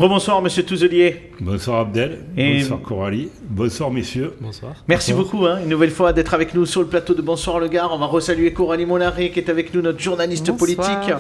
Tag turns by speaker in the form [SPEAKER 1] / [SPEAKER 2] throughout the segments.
[SPEAKER 1] Rebonsoir Monsieur Touzelier.
[SPEAKER 2] Bonsoir Abdel, bonsoir Coralie, bonsoir messieurs.
[SPEAKER 3] Bonsoir.
[SPEAKER 1] Merci beaucoup une nouvelle fois d'être avec nous sur le plateau de Bonsoir le Gard. On va resaluer Coralie Mollaret qui est avec nous, notre journaliste politique.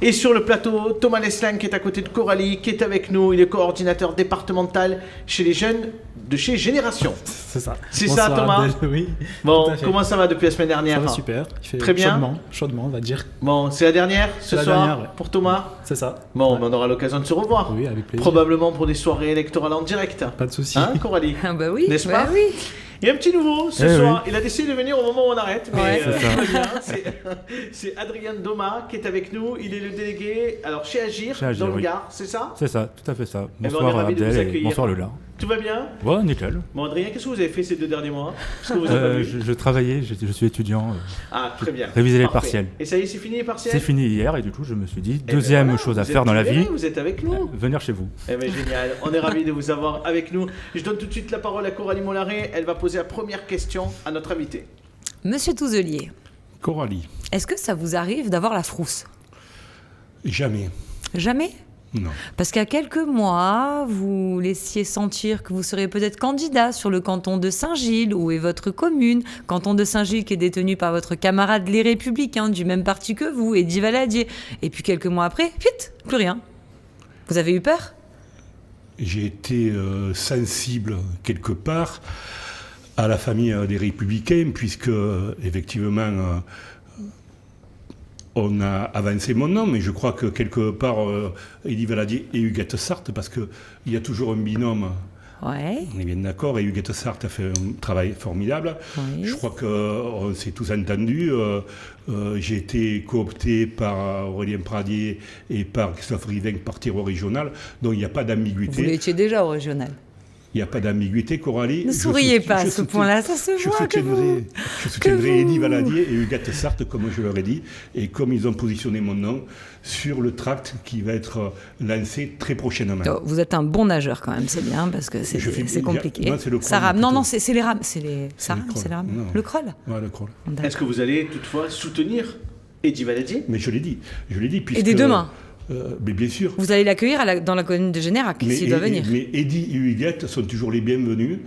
[SPEAKER 1] Et sur le plateau, Thomas Leslang qui est à côté de Coralie, qui est avec nous. Il est coordinateur départemental chez les jeunes de chez Génération.
[SPEAKER 3] C'est ça.
[SPEAKER 1] C'est ça Thomas
[SPEAKER 3] Abdel, oui.
[SPEAKER 1] Bon, comment ça va depuis la semaine dernière?
[SPEAKER 3] Ça va super. Il fait
[SPEAKER 1] très bien.
[SPEAKER 3] Chaudement, on va dire.
[SPEAKER 1] Bon, c'est la dernière ce soir
[SPEAKER 3] dernière, ouais.
[SPEAKER 1] pour Thomas?
[SPEAKER 3] C'est ça.
[SPEAKER 1] Bon, on aura l'occasion de se revoir.
[SPEAKER 3] Oui, avec plaisir.
[SPEAKER 1] Probablement pour des soirées électorales en direct.
[SPEAKER 3] Pas de souci.
[SPEAKER 1] Hein, Coralie?
[SPEAKER 4] Ah bah oui,
[SPEAKER 1] n'est-ce pas?
[SPEAKER 4] Oui.
[SPEAKER 1] Il y a un petit nouveau ce soir. Oui. Il a décidé de venir au moment où on arrête. Mais
[SPEAKER 4] ouais,
[SPEAKER 1] c'est Adrien Doma qui est avec nous. Il est le délégué chez Agir, dans le Gard, c'est ça?
[SPEAKER 5] C'est ça, tout à fait ça.
[SPEAKER 1] Bonsoir Abdel et
[SPEAKER 5] bonsoir Lola.
[SPEAKER 1] Tout va bien?
[SPEAKER 5] Ouais, nickel.
[SPEAKER 1] Bon Adrien, qu'est-ce que vous avez fait ces 2 derniers mois?
[SPEAKER 5] Je travaillais, je suis étudiant.
[SPEAKER 1] Ah, très bien.
[SPEAKER 5] Réviser les partiels.
[SPEAKER 1] Et ça y est, c'est fini les partiels?
[SPEAKER 5] C'est fini hier et du coup je me suis dit, deuxième chose à faire dans la vie.
[SPEAKER 1] Vous êtes avec nous.
[SPEAKER 5] Venir chez vous.
[SPEAKER 1] Eh bien génial, on est ravis de vous avoir avec nous. Je donne tout de suite la parole à Coralie Mollaret. Elle va poser la première question à notre invité.
[SPEAKER 4] Monsieur Touzelier.
[SPEAKER 2] Coralie.
[SPEAKER 4] Est-ce que ça vous arrive d'avoir la frousse?
[SPEAKER 2] Jamais.
[SPEAKER 4] Jamais?
[SPEAKER 2] Non.
[SPEAKER 4] Parce qu'à quelques mois, vous laissiez sentir que vous seriez peut-être candidat sur le canton de Saint-Gilles, où est votre commune, canton de Saint-Gilles qui est détenu par votre camarade Les Républicains, du même parti que vous, Eddy Valadier. Et puis quelques mois après, plus rien. Vous avez eu peur?
[SPEAKER 2] J'ai été sensible quelque part à la famille des Républicains, puisque effectivement on a avancé mon nom, mais je crois que quelque part Eddy Valadier et Huguette Sarthe, parce qu'il y a toujours un binôme.
[SPEAKER 4] Ouais.
[SPEAKER 2] On est bien d'accord, et Huguette Sarthe a fait un travail formidable. Oui. Je crois qu'on s'est tous entendus. J'ai été coopté par Aurélien Pradier et par Christophe Riven par tir au régional, donc il n'y a pas d'ambiguïté.
[SPEAKER 4] Vous l'étiez déjà au régional.
[SPEAKER 2] Il n'y a pas d'ambiguïté, Coralie.
[SPEAKER 4] Ne souriez pas à ce point-là, ça se voit que vous...
[SPEAKER 2] Je soutiendrai Eddy Valadier et Huguette Sarthe, comme je leur ai dit, et comme ils ont positionné mon nom sur le tract qui va être lancé très prochainement.
[SPEAKER 4] Oh, vous êtes un bon nageur quand même, c'est bien, parce que c'est compliqué.
[SPEAKER 2] Moi, c'est le crawl.
[SPEAKER 4] Ça rame. Non, c'est les rames. C'est les rames. Le crawl.
[SPEAKER 2] Ouais, le crawl.
[SPEAKER 1] Est-ce que vous allez toutefois soutenir Eddy Valadier?
[SPEAKER 2] Mais je l'ai dit. Puisque,
[SPEAKER 4] et des deux mains.
[SPEAKER 2] Mais bien sûr.
[SPEAKER 4] Vous allez l'accueillir dans la commune de Générac, s'il doit venir.
[SPEAKER 2] Mais Eddy et Huguette sont toujours les bienvenus.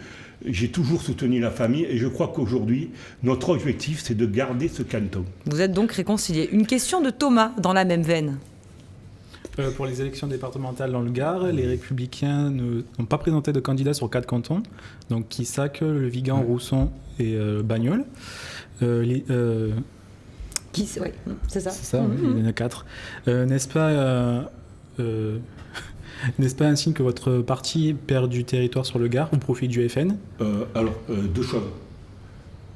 [SPEAKER 2] J'ai toujours soutenu la famille et je crois qu'aujourd'hui, notre objectif, c'est de garder ce canton.
[SPEAKER 4] Vous êtes donc réconciliés. Une question de Thomas, dans la même veine.
[SPEAKER 3] Pour les élections départementales dans le Gard, les Républicains n'ont pas présenté de candidats sur 4 cantons, donc Quissac, Le Vigan, Rousson et Bagnols.
[SPEAKER 4] Oui, c'est ça.
[SPEAKER 3] C'est ça, il y en a 4. N'est-ce pas un signe que votre parti perd du territoire sur le Gard au profit du FN?
[SPEAKER 2] Alors, 2 choses.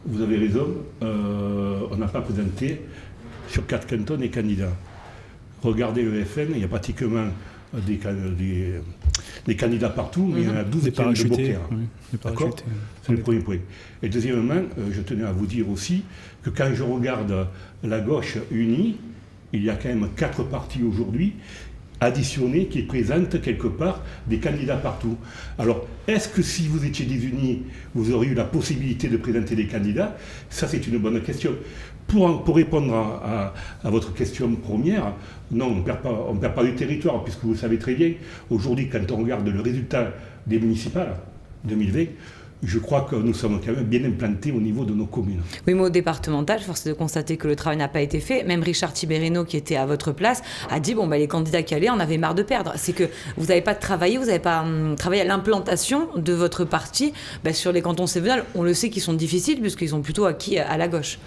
[SPEAKER 2] Vous avez raison, on n'a pas présenté sur 4 cantons des candidats. Regardez le FN, il y a pratiquement des candidats partout, mais il y en a 12 qui ont de Beaucaire. D'accord ? C'est le premier point. Et deuxièmement, je tenais à vous dire aussi que quand je regarde la gauche unie, il y a quand même 4 partis aujourd'hui additionnés qui présentent quelque part des candidats partout. Alors, est-ce que si vous étiez désunis, vous auriez eu la possibilité de présenter des candidats? Ça, c'est une bonne question. Pour répondre à votre question première, non, on ne perd pas du territoire, puisque vous le savez très bien, aujourd'hui, quand on regarde le résultat des municipales 2020, je crois que nous sommes quand même bien implantés au niveau de nos communes.
[SPEAKER 4] Oui, mais au départemental, force est de constater que le travail n'a pas été fait. Même Richard Tiberino, qui était à votre place, a dit les candidats qui allaient, on avait marre de perdre. C'est que vous n'avez pas travaillé, vous n'avez pas travaillé à l'implantation de votre parti sur les cantons cévenales. On le sait qu'ils sont difficiles, puisqu'ils sont plutôt acquis à la gauche.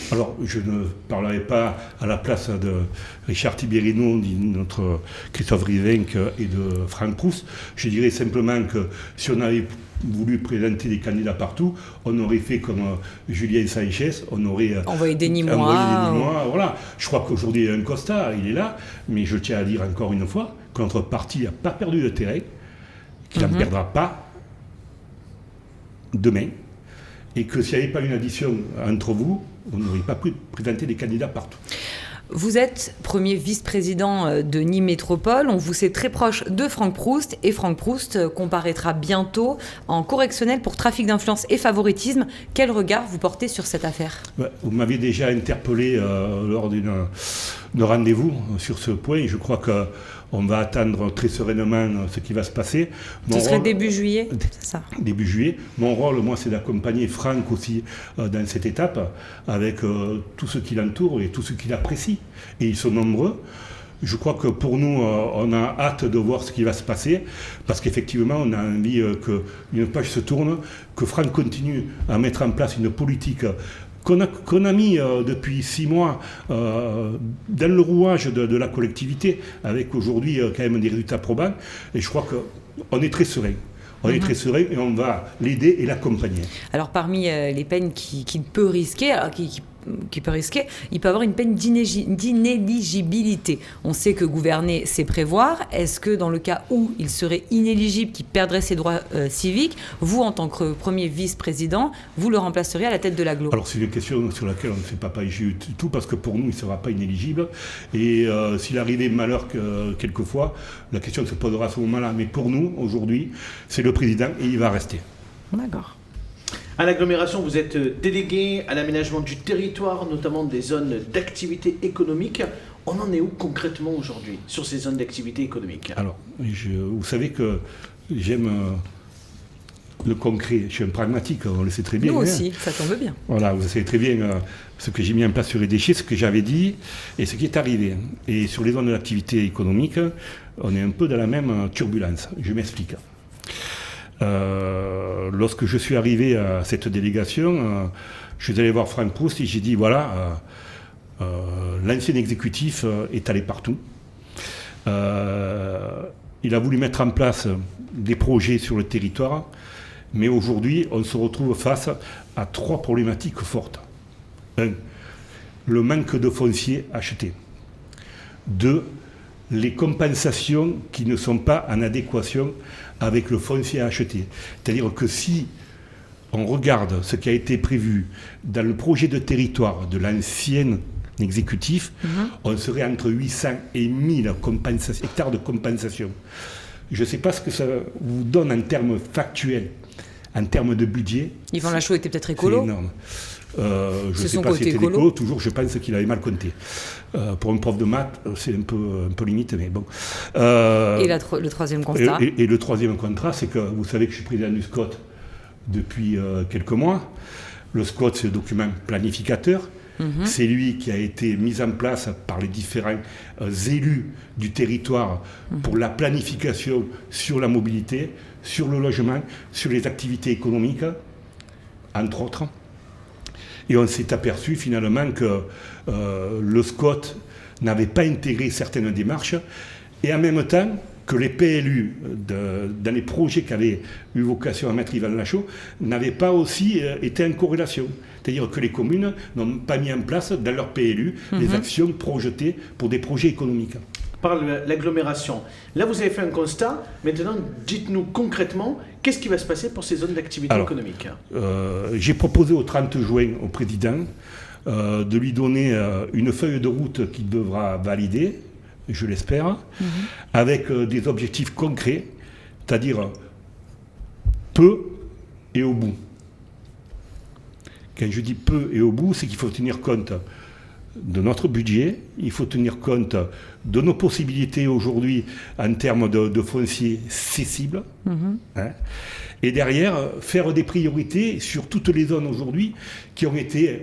[SPEAKER 2] Alors, je ne parlerai pas à la place de Richard Tiberino, de notre Christophe Rivenc et de Franck Proust. Je dirais simplement que si on avait voulu présenter des candidats partout, on aurait fait comme Julien Sanchez, on aurait
[SPEAKER 4] envoyé des Nîmois.
[SPEAKER 2] Voilà. Je crois qu'aujourd'hui, il y a un constat, il est là, mais je tiens à dire encore une fois que notre parti n'a pas perdu de terrain, qu'il n'en perdra pas demain, et que s'il n'y avait pas une addition entre vous, on n'aurait pas pu présenter des candidats partout.
[SPEAKER 4] Vous êtes premier vice-président de Nîmes Métropole. On vous sait très proche de Franck Proust. Et Franck Proust comparaîtra bientôt en correctionnel pour trafic d'influence et favoritisme. Quel regard vous portez sur cette affaire ?
[SPEAKER 2] Vous m'avez déjà interpellé lors d'un rendez-vous sur ce point. Je crois on va attendre très sereinement ce qui va se passer.
[SPEAKER 4] Ce serait début juillet, c'est ça?
[SPEAKER 2] Début juillet. Mon rôle, moi, c'est d'accompagner Franck aussi dans cette étape, avec tous ceux qui l'entourent et tous ceux qui l'apprécient. Et ils sont nombreux. Je crois que pour nous, on a hâte de voir ce qui va se passer, parce qu'effectivement, on a envie qu'une page se tourne, que Franck continue à mettre en place une politique qu'on a mis depuis 6 mois dans le rouage de la collectivité, avec aujourd'hui quand même des résultats probants. Et je crois qu'on est très serein. On est très serein et on va l'aider et l'accompagner.
[SPEAKER 4] Alors parmi les peines qu'il peut risquer, il peut avoir une peine d'inéligibilité. On sait que gouverner, c'est prévoir. Est-ce que dans le cas où il serait inéligible, qu'il perdrait ses droits civiques, vous, en tant que premier vice-président, vous le remplaceriez à la tête de l'agglo?
[SPEAKER 2] Alors c'est une question sur laquelle on ne fait pas du tout, parce que pour nous, il ne sera pas inéligible. Et s'il arrivait malheur quelquefois, la question se posera à ce moment-là. Mais pour nous, aujourd'hui, c'est le président et il va rester.
[SPEAKER 4] D'accord.
[SPEAKER 1] À l'agglomération, vous êtes délégué à l'aménagement du territoire, notamment des zones d'activité économique. On en est où concrètement aujourd'hui sur ces zones d'activité économique? Alors,
[SPEAKER 2] vous savez que j'aime le concret. Je suis un pragmatique, on le sait très bien.
[SPEAKER 4] Nous aussi, ça tombe bien.
[SPEAKER 2] Voilà, vous savez très bien ce que j'ai mis en place sur les déchets, ce que j'avais dit et ce qui est arrivé. Et sur les zones d'activité économique, on est un peu dans la même turbulence. Je m'explique. Lorsque je suis arrivé à cette délégation, je suis allé voir Franck Proust et j'ai dit voilà, l'ancien exécutif est allé partout. Il a voulu mettre en place des projets sur le territoire, mais aujourd'hui, on se retrouve face à 3 problématiques fortes. 1. Le manque de foncier acheté. 2. Les compensations qui ne sont pas en adéquation avec le foncier à acheter. C'est-à-dire que si on regarde ce qui a été prévu dans le projet de territoire de l'ancien exécutif, on serait entre 800 et 1000 hectares de compensation. Je ne sais pas ce que ça vous donne en termes factuels, en termes de budget.
[SPEAKER 4] Yvan Lachaud était peut-être écolo.
[SPEAKER 2] C'est énorme. Je ne sais pas si c'était écolo. Toujours, je pense qu'il avait mal compté. Pour un prof de maths, c'est un peu limite, mais bon.
[SPEAKER 4] Et le troisième constat
[SPEAKER 2] et le troisième contrat, c'est que vous savez que je suis président du SCOT depuis quelques mois. Le SCOT, c'est le document planificateur. C'est lui qui a été mis en place par les différents élus du territoire pour la planification sur la mobilité, sur le logement, sur les activités économiques, entre autres. Et on s'est aperçu finalement que le SCOT n'avait pas intégré certaines démarches et en même temps que les PLU, dans les projets qu'avait eu vocation à mettre Yvan Lachaud, n'avaient pas aussi été en corrélation. C'est-à-dire que les communes n'ont pas mis en place dans leur PLU les actions projetées pour des projets économiques.
[SPEAKER 1] Par l'agglomération. Là, vous avez fait un constat. Maintenant, dites-nous concrètement, qu'est-ce qui va se passer pour ces zones d'activité économique?
[SPEAKER 2] J'ai proposé au 30 juin au président de lui donner une feuille de route qu'il devra valider, je l'espère, avec des objectifs concrets, c'est-à-dire peu et au bout. Quand je dis peu et au bout, c'est qu'il faut tenir compte de notre budget, il faut tenir compte de nos possibilités aujourd'hui en termes de foncier cessible, et derrière faire des priorités sur toutes les zones aujourd'hui qui ont été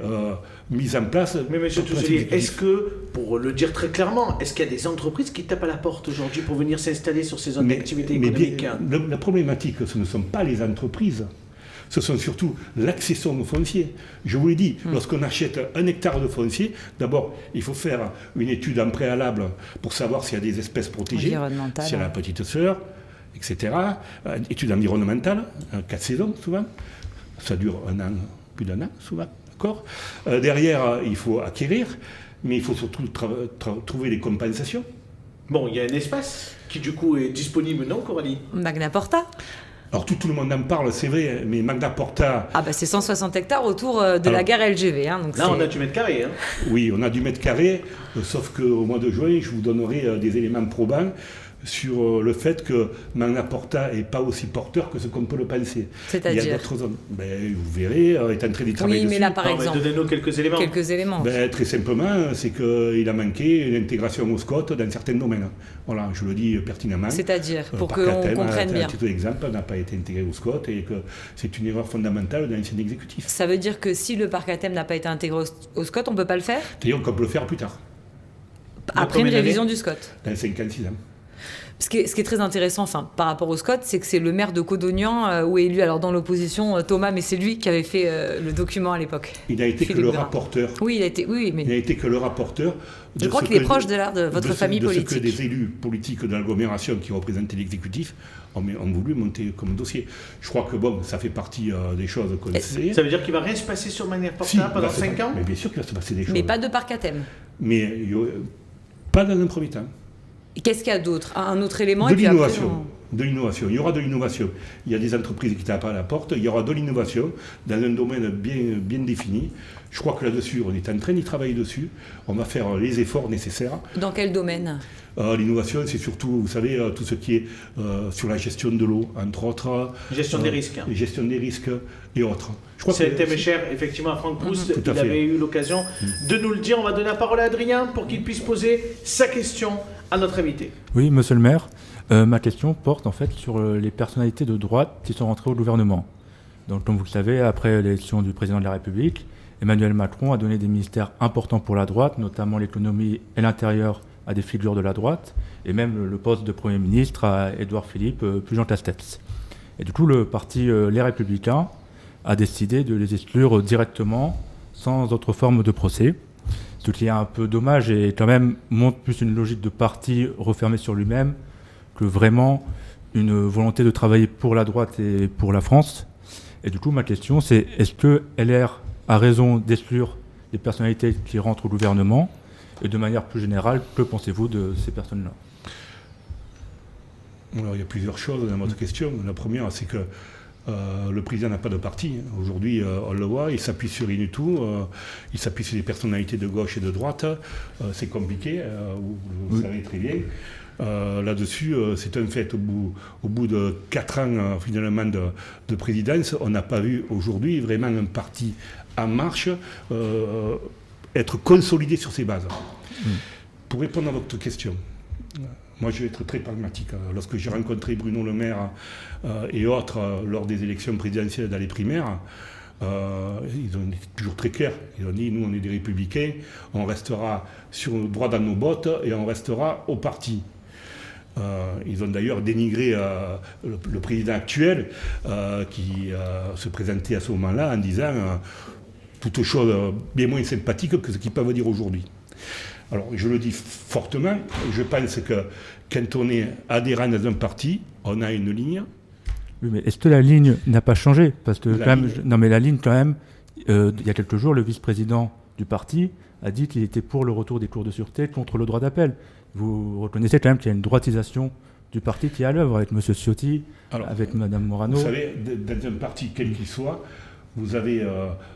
[SPEAKER 2] mises en place.
[SPEAKER 1] Mais monsieur Touzelier, est-ce que, pour le dire très clairement, est-ce qu'il y a des entreprises qui tapent à la porte aujourd'hui pour venir s'installer sur ces zones d'activité économique?
[SPEAKER 2] La problématique, ce ne sont pas les entreprises. Ce sont surtout l'accession au foncier. Je vous l'ai dit, lorsqu'on achète 1 hectare de foncier, d'abord, il faut faire une étude en préalable pour savoir s'il y a des espèces protégées, s'il y a la petite sœur, etc. Étude environnementale, 4 saisons souvent. Ça dure plus d'un an souvent. D'accord. Derrière, il faut acquérir, mais il faut surtout trouver les compensations.
[SPEAKER 1] Bon, il y a un espace qui du coup est disponible, non, Coralie?
[SPEAKER 4] Magna Porta.
[SPEAKER 2] Alors tout le monde en parle, c'est vrai, mais Magna Porta...
[SPEAKER 4] Ah bah c'est 160 hectares autour de la gare LGV. Donc
[SPEAKER 1] là, on a du mètre carré.
[SPEAKER 2] Oui, on a du mètre carré, sauf qu'au mois de juin, je vous donnerai des éléments probants. sur le fait que Magna Porta n'est pas aussi porteur que ce qu'on peut le penser.
[SPEAKER 4] C'est-à-dire ?
[SPEAKER 2] Il y a d'autres zones. Vous verrez, est en train d'y travailler dessus.
[SPEAKER 4] Oui, mais là, par exemple...
[SPEAKER 1] Donnez-nous quelques éléments.
[SPEAKER 2] Très simplement, c'est qu'il a manqué une intégration au SCOT dans certains domaines. Voilà, je le dis pertinemment.
[SPEAKER 4] C'est-à-dire, pour qu'on comprenne bien.
[SPEAKER 2] Un titre d'exemple, n'a pas été intégré au SCOT et que c'est une erreur fondamentale dans l'ancien exécutif.
[SPEAKER 4] Ça veut dire que si le parc à thème n'a pas été intégré au SCOT, on ne peut pas le faire ?
[SPEAKER 2] C'est-à-dire qu'on peut le faire plus tard.
[SPEAKER 4] Après une révision du SCOT.
[SPEAKER 2] Dans 5 ans, 6 ans.
[SPEAKER 4] Ce qui est très intéressant par rapport au SCOT, c'est que c'est le maire de Codognan où est élu, alors dans l'opposition, Thomas, mais c'est lui qui avait fait le document à l'époque.
[SPEAKER 2] Il n'a été que le rapporteur.
[SPEAKER 4] Oui, mais...
[SPEAKER 2] Il n'a été que le rapporteur.
[SPEAKER 4] Je crois qu'il est proche de votre famille politique.
[SPEAKER 2] De ce que des élus politiques de l'agglomération qui représentaient l'exécutif ont voulu monter comme dossier. Je crois que ça fait partie des choses qu'on sait.
[SPEAKER 1] Ça veut dire qu'il ne va rien se passer sur Magna Porta pendant 5 ans ?
[SPEAKER 2] Mais bien sûr qu'il va se passer des choses.
[SPEAKER 4] Mais pas de parc à thème.
[SPEAKER 2] Mais pas dans un premier temps.
[SPEAKER 4] Qu'est-ce qu'il y a d'autre ? Un autre élément
[SPEAKER 2] De l'innovation. De l'innovation. Il y aura de l'innovation. Il y a des entreprises qui tapent à la porte. Il y aura de l'innovation dans un domaine bien défini. Je crois que là-dessus, on est en train d'y travailler dessus. On va faire les efforts nécessaires.
[SPEAKER 4] Dans quel domaine ?
[SPEAKER 2] L'innovation, c'est surtout, vous savez, tout ce qui est sur la gestion de l'eau, entre autres.
[SPEAKER 1] Gestion des risques.
[SPEAKER 2] Gestion des risques et autres.
[SPEAKER 1] C'est un thème cher, effectivement, à Franck Proust. Il avait eu l'occasion de nous le dire. On va donner la parole à Adrien pour qu'il puisse poser sa question à notre invité.
[SPEAKER 5] Oui, monsieur le maire, ma question porte en fait sur les personnalités de droite qui sont rentrées au gouvernement. Donc, comme vous le savez, après l'élection du président de la République, Emmanuel Macron a donné des ministères importants pour la droite, notamment l'économie et l'intérieur à des figures de la droite, et même le poste de Premier ministre à Édouard Philippe, puis Jean Castex. Et du coup, le parti Les Républicains a décidé de les exclure directement, sans autre forme de procès. Ce qui est un peu dommage et quand même montre plus une logique de parti refermé sur lui-même que vraiment une volonté de travailler pour la droite et pour la France. Et du coup, ma question, c'est est-ce que LR a raison d'exclure les personnalités qui rentrent au gouvernement ? Et de manière plus générale, que pensez-vous de ces personnes-là ?
[SPEAKER 2] Alors, il y a plusieurs choses dans votre question. La première, c'est que le président n'a pas de parti. Aujourd'hui, on le voit, il s'appuie sur rien du tout. Il s'appuie sur des personnalités de gauche et de droite. C'est compliqué, vous savez très bien. Là-dessus, c'est un fait. Au bout de 4 ans finalement de présidence, on n'a pas vu aujourd'hui vraiment un parti en marche être consolidé sur ses bases. Pour répondre à votre question, moi je vais être très pragmatique. Lorsque j'ai rencontré Bruno Le Maire et autres lors des élections présidentielles dans les primaires, ils ont été toujours très clairs. Ils ont dit, nous on est des républicains, on restera droit dans nos bottes et on restera au parti. Ils ont d'ailleurs dénigré le président actuel qui se présentait à ce moment-là en disant toute chose bien moins sympathique que ce qu'ils peuvent dire aujourd'hui. Alors je le dis fortement, je pense que quand on est adhérent dans un parti, on a une ligne.
[SPEAKER 5] Oui, mais est-ce que la ligne n'a pas changé ? Parce que la ligne quand même, il y a quelques jours, le vice-président du parti a dit qu'il était pour le retour des cours de sûreté contre le droit d'appel. Vous reconnaissez quand même qu'il y a une droitisation du parti qui est à l'œuvre avec M. Ciotti, avec Mme Morano.
[SPEAKER 2] Vous savez, dans un parti quel qu'il soit, vous avez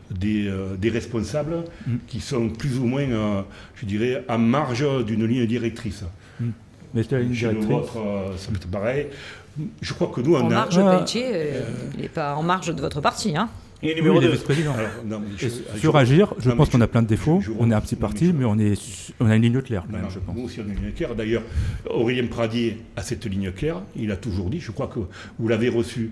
[SPEAKER 2] des responsables qui sont plus ou moins, je dirais, en marge d'une ligne directrice.
[SPEAKER 5] Mais c'est la ligne directrice.
[SPEAKER 2] Vôtre, ça peut être pareil. Je crois que nous, on
[SPEAKER 4] en marge, Pelletier, il n'est pas en marge de votre parti, hein.
[SPEAKER 1] Et numéro 2.
[SPEAKER 5] vice-président. Sur Agir, je pense qu'on a plein de défauts. On est un petit parti, mais on a une ligne claire, quand même, je pense.
[SPEAKER 2] Nous aussi, on a une ligne claire. D'ailleurs, Aurélien Pradier a cette ligne claire. Il a toujours dit, je crois que vous l'avez reçu.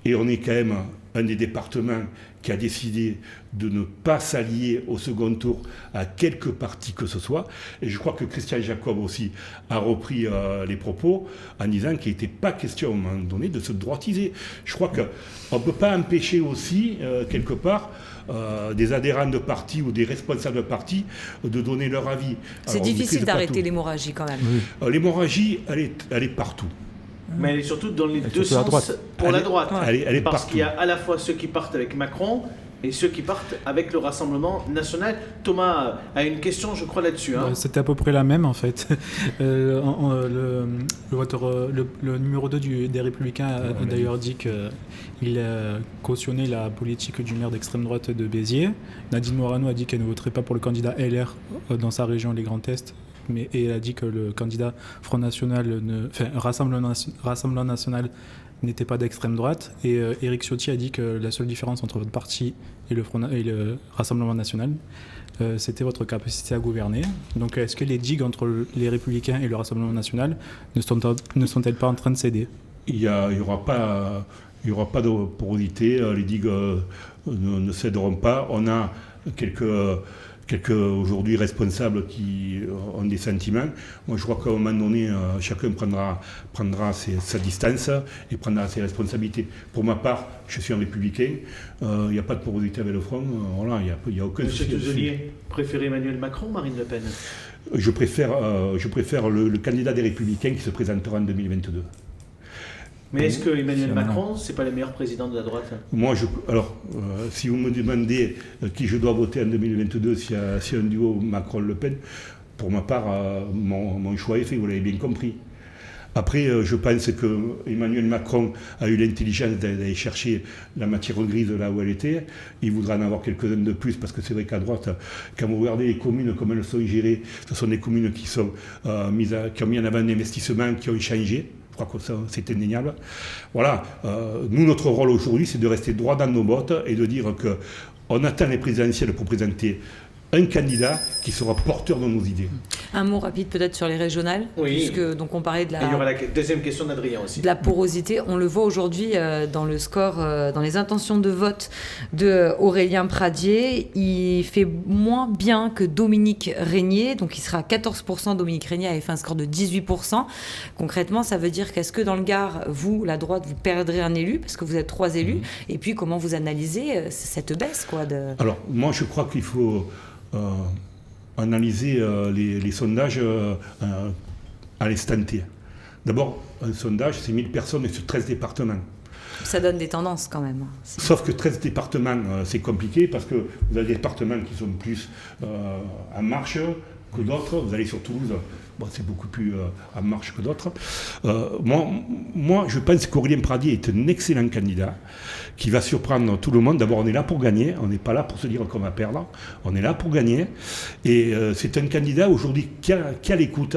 [SPEAKER 2] Et on est quand même un des départements qui a décidé de ne pas s'allier au second tour à quelque parti que ce soit. Et je crois que Christian Jacob aussi a repris les propos en disant qu'il n'était pas question à un moment donné de se droitiser. Je crois qu'on ne peut pas empêcher aussi, quelque part, des adhérents de parti ou des responsables de parti de donner leur avis.
[SPEAKER 4] C'est difficile d'arrêter l'hémorragie quand même.
[SPEAKER 2] Oui. L'hémorragie, elle est partout.
[SPEAKER 1] Mais elle est surtout dans les deux sens pour la droite.
[SPEAKER 2] Elle est
[SPEAKER 1] parce
[SPEAKER 2] partout.
[SPEAKER 1] qu'il y a à la fois ceux qui partent avec Macron et ceux qui partent avec le Rassemblement national. Thomas a une question, je crois, là-dessus. Hein.
[SPEAKER 3] C'était à peu près la même, en fait. Le numéro 2 des Républicains a d'ailleurs dit qu'il cautionnait la politique du maire d'extrême droite de Béziers. Nadine Morano a dit qu'elle ne voterait pas pour le candidat LR dans sa région, les Grands Est. et elle a dit que le candidat Front National, Rassemblement National n'était pas d'extrême droite. Et Éric Ciotti a dit que la seule différence entre votre parti et le Rassemblement National, c'était votre capacité à gouverner. Donc est-ce que les digues entre les Républicains et le Rassemblement National ne sont-elles pas en train de céder ?
[SPEAKER 2] Il n'y aura pas de porosité, les digues ne céderont pas. On a quelques aujourd'hui responsables qui ont des sentiments. Moi, je crois qu'à un moment donné, chacun prendra sa distance et prendra ses responsabilités. Pour ma part, je suis un républicain. Il n'y a pas de porosité avec le Front. Voilà, il n'y a aucun souci.
[SPEAKER 1] Monsieur Tuzelier, préférez Emmanuel Macron ou Marine Le Pen ?
[SPEAKER 2] Je préfère le candidat des Républicains qui se présentera en 2022.
[SPEAKER 1] Mais est-ce que Emmanuel Macron, c'est pas le meilleur président de la droite ?
[SPEAKER 2] Moi, si vous me demandez qui je dois voter en 2022, s'il y a un duo Macron-Le Pen, pour ma part, mon choix est fait, vous l'avez bien compris. Après, je pense que Emmanuel Macron a eu l'intelligence d'aller chercher la matière grise là où elle était. Il voudra en avoir quelques-uns de plus, parce que c'est vrai qu'à droite, quand vous regardez les communes, comme elles sont gérées, ce sont des communes qui ont mis en avant un investissement, qui ont changé. Je crois que ça, c'est indéniable. Voilà. Nous, notre rôle aujourd'hui, c'est de rester droit dans nos bottes et de dire qu'on attend les présidentielles pour présenter un candidat qui sera porteur de nos idées.
[SPEAKER 4] Un mot rapide peut-être sur les régionales, puisque donc on parlait de la...
[SPEAKER 1] Et il y aura la deuxième question d'Adrien aussi.
[SPEAKER 4] De la porosité, on le voit aujourd'hui dans le score, dans les intentions de vote de Aurélien Pradier. Il fait moins bien que Dominique Régnier, donc il sera à 14%. Dominique Régnier avait fait un score de 18%. Concrètement, ça veut dire qu'est-ce que dans le Gard, vous, la droite, vous perdrez un élu, parce que vous êtes 3 élus, et puis comment vous analysez cette baisse
[SPEAKER 2] Alors, moi, je crois qu'il faut... analyser les sondages à l'instant T. D'abord, un sondage, c'est 1000 personnes sur 13 départements.
[SPEAKER 4] Ça donne des tendances quand même.
[SPEAKER 2] Sauf que 13 départements, c'est compliqué parce que vous avez des départements qui sont plus en marche que d'autres. Vous allez sur Toulouse, c'est beaucoup plus en marche que d'autres. Moi, je pense qu'Aurélien Pradier est un excellent candidat qui va surprendre tout le monde. D'abord, on est là pour gagner. On n'est pas là pour se dire qu'on va perdre. On est là pour gagner. Et c'est un candidat aujourd'hui qui a l'écoute,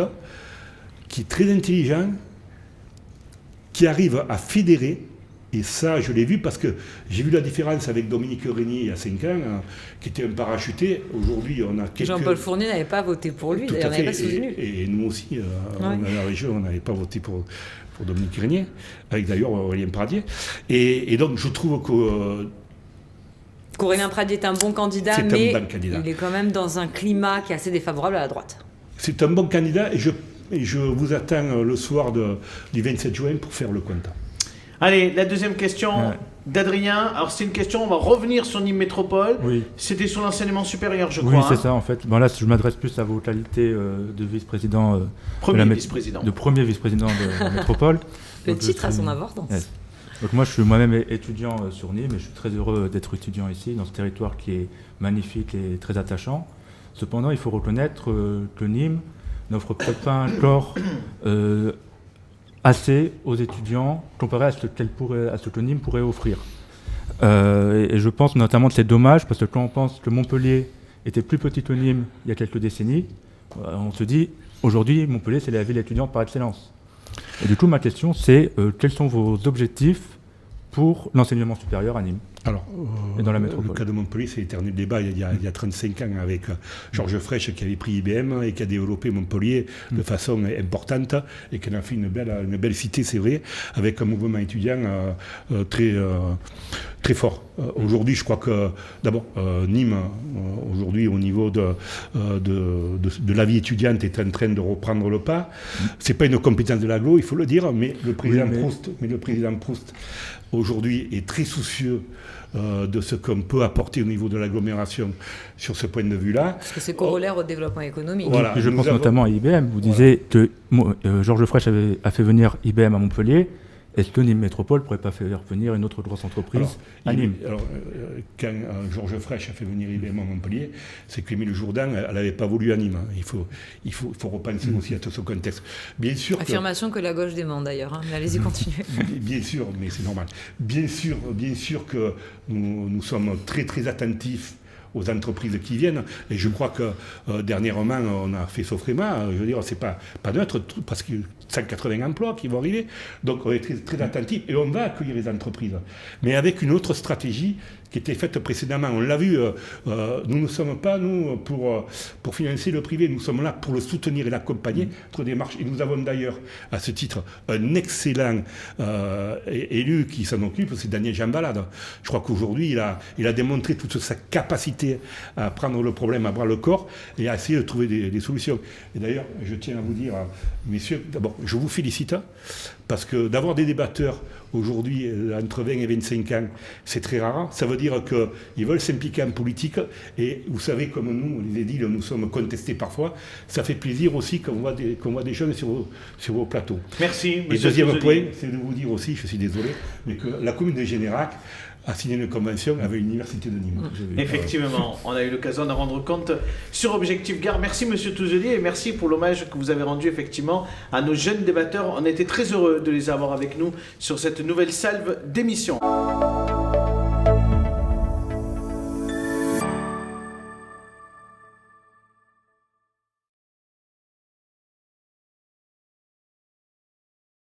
[SPEAKER 2] qui est très intelligent, qui arrive à fédérer. Et ça, je l'ai vu parce que j'ai vu la différence avec Dominique Régnier il y a 5 ans, qui était un parachuté. Aujourd'hui, on a quelques...
[SPEAKER 4] Jean-Paul Fournier n'avait pas voté pour lui, d'ailleurs, on n'avait pas soutenu.
[SPEAKER 2] Et nous aussi, dans la région, on n'avait pas voté pour Dominique Régnier, avec d'ailleurs Aurélien Pradier. Et donc, je trouve
[SPEAKER 4] qu'Aurélien Pradier est un bon candidat, mais il est quand même dans un climat qui est assez défavorable à la droite.
[SPEAKER 2] C'est un bon candidat, et je vous attends le soir du 27 juin pour faire le compte.
[SPEAKER 1] Allez, la deuxième question d'Adrien. Alors, c'est une question, on va revenir sur Nîmes Métropole.
[SPEAKER 5] Oui.
[SPEAKER 1] C'était sur l'enseignement supérieur, je crois.
[SPEAKER 5] Oui, c'est ça, en fait. Bon, là, je m'adresse plus à vos qualités de vice-président.
[SPEAKER 1] Premier vice-président.
[SPEAKER 5] De premier vice-président de la Métropole.
[SPEAKER 4] Le titre a son importance.
[SPEAKER 5] Yes. Donc, moi, je suis moi-même étudiant sur Nîmes, et je suis très heureux d'être étudiant ici, dans ce territoire qui est magnifique et très attachant. Cependant, il faut reconnaître que Nîmes n'offre peut-être pas un corps assez aux étudiants comparé à ce que Nîmes pourrait offrir. Et je pense notamment que c'est dommage parce que quand on pense que Montpellier était plus petit que Nîmes il y a quelques décennies, on se dit aujourd'hui Montpellier c'est la ville étudiante par excellence. Et du coup ma question c'est quels sont vos objectifs pour l'enseignement supérieur à Nîmes?
[SPEAKER 2] Alors,
[SPEAKER 5] et dans la métropole.
[SPEAKER 2] Le cas de Montpellier, c'est l'éternel débat. Il y a 35 ans avec Georges Frêche qui avait pris IBM et qui a développé Montpellier de façon importante et qui en a fait une belle cité, c'est vrai, avec un mouvement étudiant très fort. Aujourd'hui, je crois que, d'abord, Nîmes, aujourd'hui, au niveau de la vie étudiante, est en train de reprendre le pas. C'est pas une compétence de l'agglo, il faut le dire, mais le président Proust, aujourd'hui, est très soucieux de ce qu'on peut apporter au niveau de l'agglomération sur ce point de vue-là.
[SPEAKER 4] Parce que c'est corollaire au développement économique.
[SPEAKER 5] Voilà, je pense notamment à IBM. Vous disiez que Georges Frêche a fait venir IBM à Montpellier. Est-ce que Nîmes Métropole ne pourrait pas faire venir une autre grosse entreprise à Nîmes?
[SPEAKER 2] Quand Georges Frêche a fait venir IBM à Montpellier, c'est qu'Émile Jourdan, elle n'avait pas voulu à Nîmes. Il faut repenser aussi à tout ce contexte. Bien sûr
[SPEAKER 4] affirmation que la gauche dément d'ailleurs, hein. Mais allez-y, continuez.
[SPEAKER 2] Bien sûr, mais c'est normal. Bien sûr que nous sommes très très attentifs aux entreprises qui viennent. Et je crois que dernièrement, on a fait Sofrema, je veux dire, c'est pas neutre, parce que 180 emplois qui vont arriver. Donc on est très, très attentif et on va accueillir les entreprises. Mais avec une autre stratégie qui était faite précédemment. On l'a vu, nous ne sommes pas, nous, pour financer le privé, nous sommes là pour le soutenir et l'accompagner, notre démarche. Et nous avons d'ailleurs, à ce titre, un excellent élu qui s'en occupe, c'est Daniel Jean-Balade. Je crois qu'aujourd'hui, il a démontré toute sa capacité à prendre le problème à bras le corps et à essayer de trouver des solutions. Et d'ailleurs, je tiens à vous dire, messieurs, d'abord, je vous félicite, parce que d'avoir des débatteurs aujourd'hui entre 20 et 25 ans, c'est très rare. Ça veut dire qu'ils veulent s'impliquer en politique. Et vous savez, comme nous, les édiles, nous sommes contestés parfois. Ça fait plaisir aussi qu'on voit des jeunes sur vos plateaux.
[SPEAKER 1] Merci.
[SPEAKER 2] Et deuxième point, c'est de vous dire aussi, je suis désolé, mais que la commune de Générac a signé une convention avec l'Université de Nîmes.
[SPEAKER 1] Effectivement, on a eu l'occasion de rendre compte sur Objectif Gare. Merci Monsieur Touzelier et merci pour l'hommage que vous avez rendu effectivement à nos jeunes débatteurs. On était très heureux de les avoir avec nous sur cette nouvelle salve d'émission.